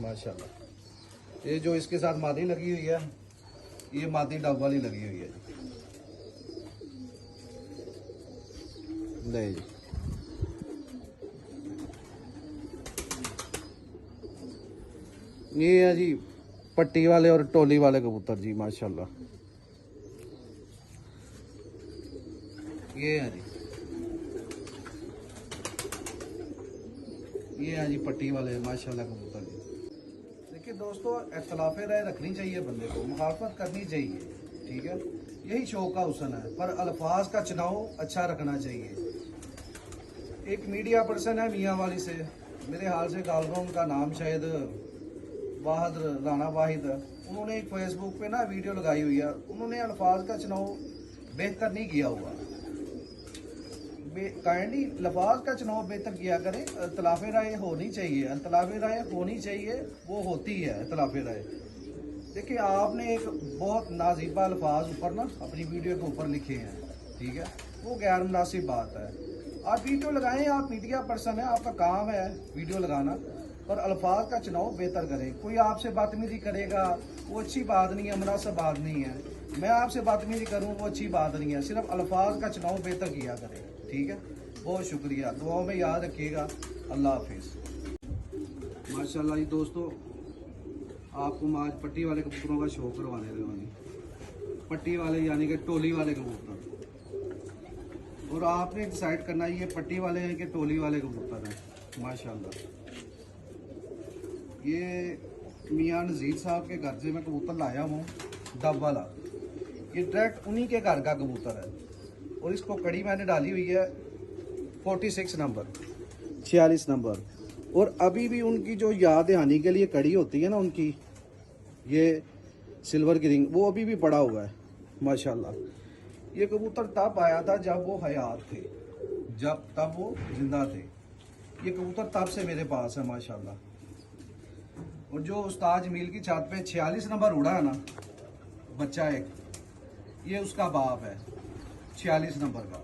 माशाल्लाह। ये जो इसके साथ मादी लगी हुई है, ये मादी डब वाली लगी हुई है नहीं जी। ये है जी पट्टी वाले और टोली वाले कबूतर जी माशाल्लाह। ये है जी, ये है जी पट्टी वाले माशाल्लाह कबूतर जी। देखिए दोस्तों, इख्तलाफ राय रखनी चाहिए बंदे को, मुखालफत करनी चाहिए, ठीक है, यही शौक का हुसन है, पर अल्फाज का चुनाव अच्छा रखना चाहिए। एक मीडिया पर्सन है मियाँ वाली से, मेरे हाल से गालबा उनका नाम शायद वाहिद राना वाहिद है, उन्होंने एक फेसबुक पे ना वीडियो लगाई हुई है, उन्होंने अल्फाज का चुनाव बेहतर नहीं किया हुआ। काइंडली लफाज का चुनाव बेहतर किया करें। इख्तलाफ राय होनी चाहिए, इख्तलाफ राय होनी चाहिए, वो होती है इख्तलाफ राय। देखिए आपने एक बहुत नाजीबा अल्फाज ऊपर ना अपनी वीडियो के ऊपर लिखे हैं, ठीक है, वो गैर मुनासिब बात है। आप वीडियो लगाएं, आप मीडिया पर्सन है, आपका काम है वीडियो लगाना, पर अल्फाज का चुनाव बेहतर करें। कोई आपसे बदतमीजी करेगा वो अच्छी बात नहीं है, मुनासिब बात नहीं है। मैं आपसे बदतमीजी करूँ वो अच्छी बात नहीं है, सिर्फ अल्फाज का चुनाव बेहतर किया करें, ठीक है। बहुत शुक्रिया, दुआओं में याद रखिएगा। अल्लाह हाफिज़। माशाल्लाह जी दोस्तों, आपको आज पट्टी वाले कबूतरों का शो करवाने लगे। पट्टी वाले यानी कि टोली वाले कबूतर, और आपने डिसाइड करना ये पट्टी वाले हैं कि टोली वाले कबूतर हैं। माशाल्लाह, ये मियाँ नज़ीर साहब के घर से मैं कबूतर लाया हूँ डब वाला, ये डायरेक्ट उन्हीं के घर का कबूतर है, और इसको कड़ी मैंने डाली हुई है 46 नंबर, 46 नंबर। और अभी भी उनकी जो याद दहानी के लिए कड़ी होती है ना उनकी, ये सिल्वर की रिंग, वो अभी भी पड़ा हुआ है माशाल्लाह। ये कबूतर तब आया था जब वो हयात थे, तब वो जिंदा थे। ये कबूतर तब से मेरे पास है माशाल्लाह। और जो उस्ताद जमील की छत पे 46 नंबर उड़ा है ना बच्चा एक, ये उसका बाप है 46 नंबर का।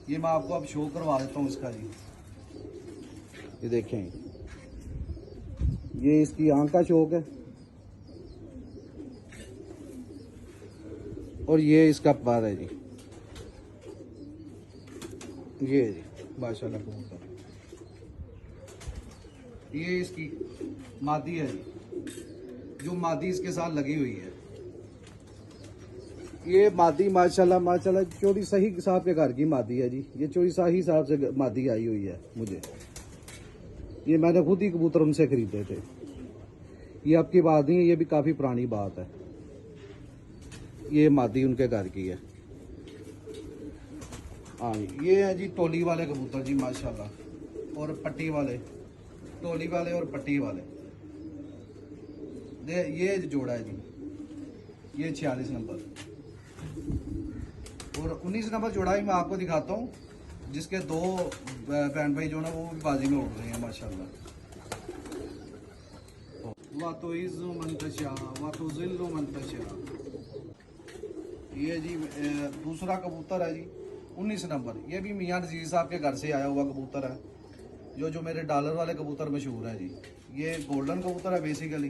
ये मैं आपको अब शो करवा देता हूँ इसका जी। ये देखें, ये इसकी आंख का शौक है, और ये इसका पर है जी। ये जी माशाल्लाह कबूतर, ये इसकी मादी है जी, जो मादी इसके साथ लगी हुई है। ये मादी माशाल्लाह माशाल्लाह चोरी सही साहब के घर की मादी है जी। ये चोरी शाही साहब से मादी आई हुई है मुझे, ये मैंने खुद ही कबूतर उनसे खरीदे थे। ये आपकी बात नहीं है, ये भी काफ़ी पुरानी बात है। ये मादी उनके घर की है। हाँ, ये है जी टोली वाले कबूतर जी माशाल्लाह, और पट्टी वाले, टोली वाले और पट्टी वाले। ये जोड़ा है जी, ये 46 नंबर, और 19 नंबर जोड़ा ही मैं आपको दिखाता हूँ, जिसके दो बहन भाई जो ना वो भी बाजी में उड़ रहे हैं माशाल्लाह। वातो इज़्ज़ु मन तशा वातो ज़िल्लु मन तशा। ये जी दूसरा कबूतर है जी 19 नंबर, ये भी मियाँ नज़ीर साहब के घर से आया हुआ कबूतर है, जो मेरे डॉलर वाले कबूतर मशहूर हैं जी। ये गोल्डन कबूतर है बेसिकली,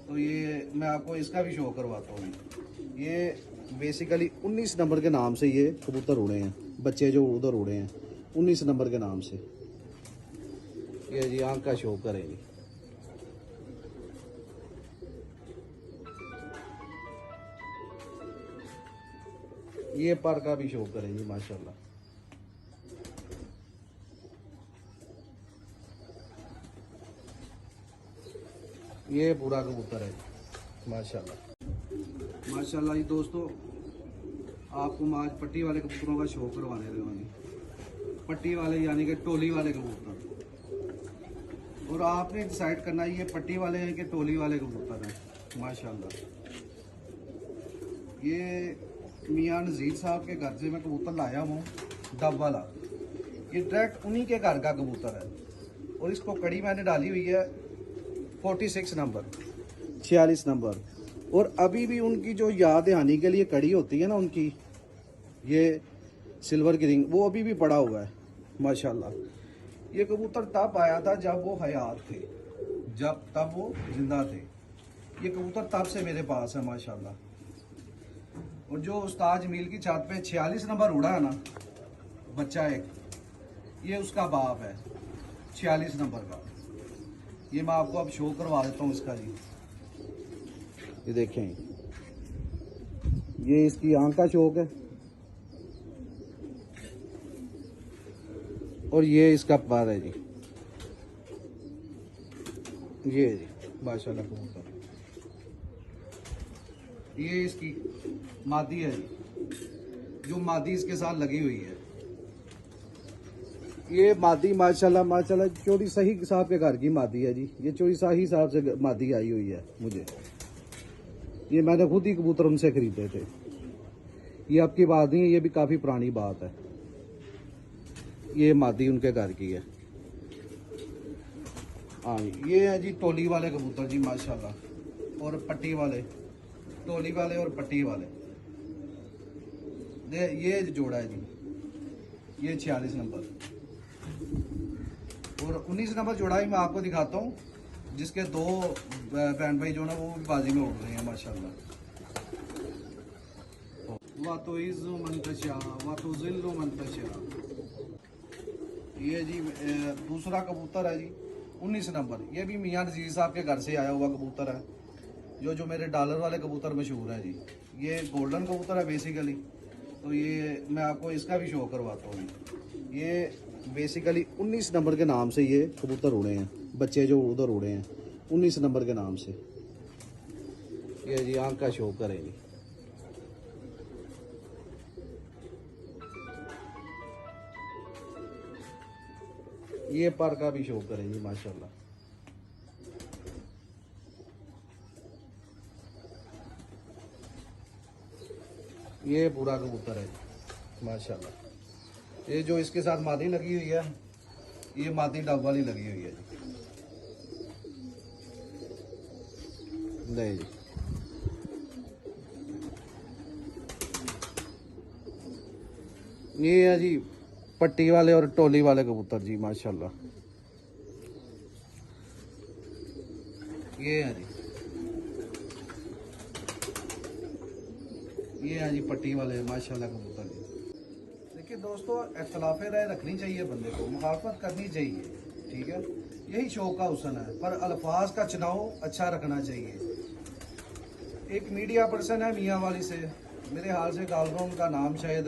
तो ये मैं आपको इसका भी शो करवाता हूँ। ये बेसिकली 19 नंबर के नाम से ये कबूतर उड़े हैं, बच्चे जो उधर उड़े हैं 19 नंबर के नाम से। ये जी आंख का शो करेंगे। ये पर का भी शो करेंगे माशाल्लाह। ये पूरा कबूतर है माशाल्लाह। माशाल्लाह जी दोस्तों, आपको मैं आज पट्टी वाले कबूतरों का शो करवाने लगा। पट्टी वाले यानी कि टोली वाले कबूतर, और आपने डिसाइड करना ये पट्टी वाले हैं कि टोली वाले कबूतर हैं माशाल्लाह। ये मियाँ नज़ीर साहब के घर से मैं कबूतर लाया हूँ डब वाला, ये डायरेक्ट उन्हीं के घर का कबूतर है, और इसको कड़ी मैंने डाली हुई है 46 नंबर, 46 नंबर। और अभी भी उनकी जो याद दहानी के लिए कड़ी होती है ना उनकी, ये सिल्वर की रिंग, वो अभी भी पड़ा हुआ है माशाल्लाह। ये कबूतर तब आया था जब वो हयात थे, जब तब वो जिंदा थे। ये कबूतर तब से मेरे पास है माशाल्लाह। और जो उस्ताद जमील की छत पे 46 नंबर उड़ा है ना बच्चा एक, ये उसका बाप है 46 नंबर का। ये मैं आपको अब शो करवा देता हूँ इसका जी। ये देखें, ये इसकी आंख का शौक है और ये इसका पर है जी। ये जी माशाल्लाह कबूतर, ये इसकी मादी है जी, जो मादी इसके साथ लगी हुई है। ये मादी माशाल्लाह माशाल्लाह चोरी सही साहब के घर की मादी है जी। ये चोरी सही साहब से मादी आई हुई है मुझे। ये मैंने खुद ही कबूतर उनसे खरीदे थे। ये आपकी बात नहीं है, ये भी काफ़ी पुरानी बात है। ये मादी उनके घर की है। हाँ जी, ये है जी टोली वाले कबूतर जी माशाल्लाह, और पट्टी वाले, टोली वाले और पट्टी वाले। ये जोड़ा है जी, ये 46 नंबर और 19 नंबर जोड़ा ही मैं आपको दिखाता हूँ, जिसके दो बहन भाई जो ना वो भी बाजी में उड़ रहे हैं माशाल्लाह। वातुइज़्ज़ु मन तशा वातुज़िल्लु मन तशा। ये जी दूसरा कबूतर है जी 19 नंबर। ये भी मियां नज़ीर साहब के घर से आया हुआ कबूतर है, जो मेरे डॉलर वाले कबूतर मशहूर है जी। ये गोल्डन कबूतर है बेसिकली, तो ये मैं आपको इसका भी शो करवाता हूँ। ये बेसिकली 19 नंबर के नाम से ये कबूतर उड़े हैं, बच्चे जो उधर उड़े हैं 19 नंबर के नाम से। ये जी आंख का शो करेंगे। ये पर का भी शो करेंगे माशाल्लाह। ये पूरा कबूतर है माशाल्लाह। ये जो इसके साथ मादी लगी हुई है, ये मादी डब वाली लगी हुई है जी। नहीं जी, ये है जी पट्टी वाले और टोली वाले कबूतर जी माशाल्लाह। ये है जी, ये है जी पट्टी वाले माशाल्लाह कबूतर जी। देखिए दोस्तों, इख्तलाफ राय रखनी चाहिए बंदे को, मुखालफत करनी चाहिए, ठीक है, यही शौक का हुस्न है, पर अल्फाज का चुनाव अच्छा रखना चाहिए। एक मीडिया पर्सन है मियाँ वाली से, मेरे हाल से गालबा, उनका नाम शायद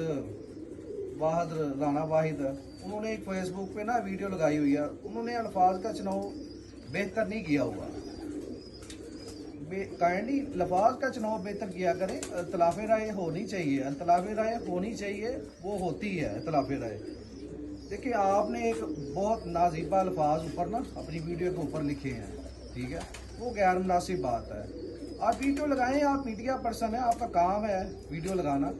वाहिद राना वाहिद है। उन्होंने एक फेसबुक पे ना वीडियो लगाई हुई है, उन्होंने अल्फाज का चुनाव बेहतर नहीं किया हुआ। काइंडली लफाज का चुनाव बेहतर किया करें। इख्तलाफ राय होनी चाहिए, इख्तलाफ राय होनी चाहिए, वो होती है इख्तलाफ राय। देखिए, आपने एक बहुत नाजीबा अल्फाज ऊपर ना अपनी वीडियो के ऊपर लिखे हैं, ठीक है, वो गैर मुनासिब बात है। आप वीडियो लगाएं, आप मीडिया पर्सन है, आपका काम है वीडियो लगाना,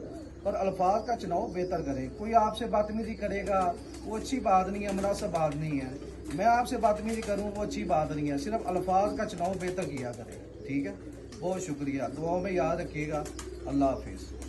पर अल्फाज का चुनाव बेहतर करें। कोई आपसे बदतमीजी करेगा, वो अच्छी बात नहीं है, मुनासिब बात नहीं है। मैं आपसे बदतमीजी करूँ, वो अच्छी बात नहीं है। सिर्फ अल्फाज का चुनाव बेहतर किया करें, ठीक है। बहुत शुक्रिया, दुआओं में याद रखिएगा। अल्लाह हाफिज़।